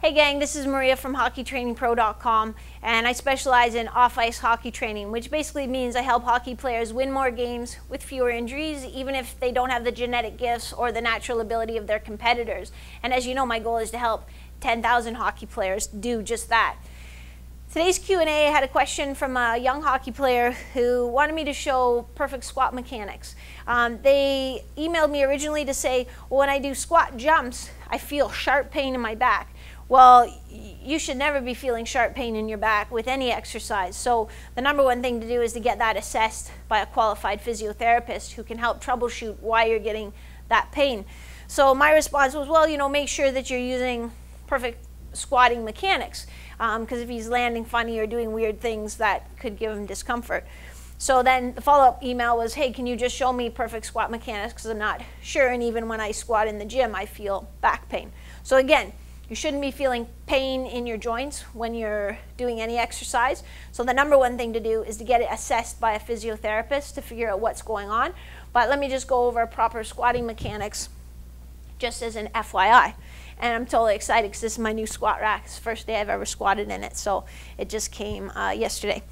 Hey gang, this is Maria from hockeytrainingpro.com, and I specialize in off-ice hockey training, which basically means I help hockey players win more games with fewer injuries, even if they don't have the genetic gifts or the natural ability of their competitors. And as you know, my goal is to help 10,000 hockey players do just that. Today's Q&A, I had a question from a young hockey player who wanted me to show perfect squat mechanics. They emailed me originally to say, well, when I do squat jumps, I feel sharp pain in my back. Well, you should never be feeling sharp pain in your back with any exercise. So the number one thing to do is to get that assessed by a qualified physiotherapist who can help troubleshoot why you're getting that pain. So my response was, well, make sure that you're using perfect squatting mechanics, because if he's landing funny or doing weird things, that could give him discomfort. So then the follow-up email was, hey, can you just show me perfect squat mechanics, because I'm not sure, and even when I squat in the gym, I feel back pain. So again, you shouldn't be feeling pain in your joints when you're doing any exercise. So the number one thing to do is to get it assessed by a physiotherapist to figure out what's going on. But let me just go over proper squatting mechanics just as an FYI. And I'm totally excited because this is my new squat rack. It's the first day I've ever squatted in it, so it just came yesterday.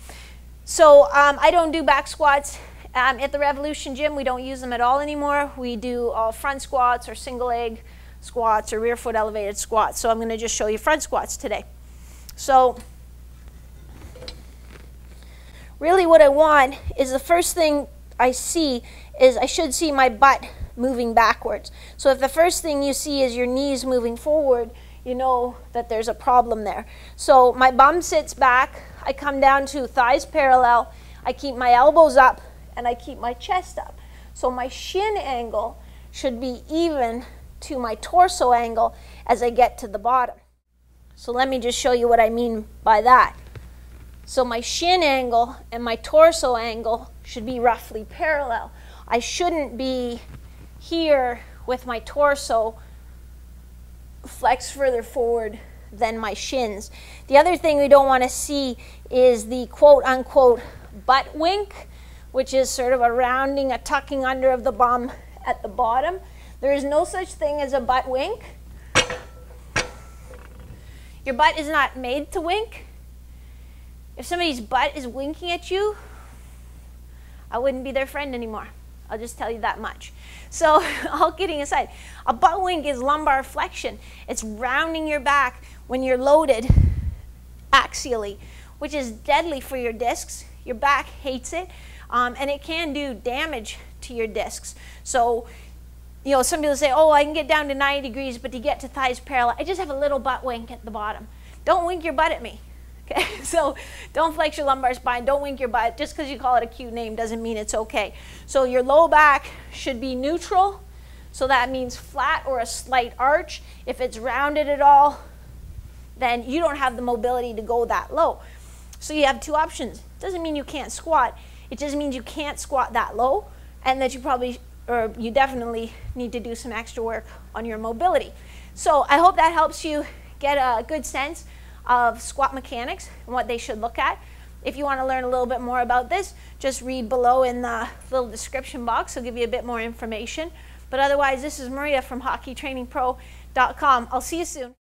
So I don't do back squats. At the Revolution Gym, we don't use them at all anymore. We do all front squats or single leg squats or rear foot elevated squats. So I'm going to just show you front squats today. So really what I want is, the first thing I see is I should see my butt moving backwards. So if the first thing you see is your knees moving forward, you know that there's a problem there. So my bum sits back, I come down to thighs parallel, I keep my elbows up, and I keep my chest up. So my shin angle should be even to my torso angle as I get to the bottom. So let me just show you what I mean by that. So my shin angle and my torso angle should be roughly parallel. I shouldn't be here with my torso flexed further forward than my shins. The other thing we don't want to see is the quote-unquote butt wink, which is sort of a rounding, a tucking under of the bum at the bottom. There is no such thing as a butt wink. Your butt is not made to wink. If somebody's butt is winking at you, I wouldn't be their friend anymore. I'll just tell you that much. So all kidding aside, a butt wink is lumbar flexion. It's rounding your back when you're loaded axially, which is deadly for your discs. Your back hates it, and it can do damage to your discs. So some people say, oh, I can get down to 90 degrees, but to get to thighs parallel, I just have a little butt wink at the bottom. Don't wink your butt at me. Okay? So don't flex your lumbar spine. Don't wink your butt. Just because you call it a cute name doesn't mean it's okay. So your low back should be neutral. So that means flat or a slight arch. If it's rounded at all, then you don't have the mobility to go that low. So you have two options. Doesn't mean you can't squat. It just means you can't squat that low, and that you definitely need to do some extra work on your mobility. So I hope that helps you get a good sense of squat mechanics and what they should look at. If you want to learn a little bit more about this, just read below in the little description box. It'll give you a bit more information. But otherwise, this is Maria from hockeytrainingpro.com. I'll see you soon.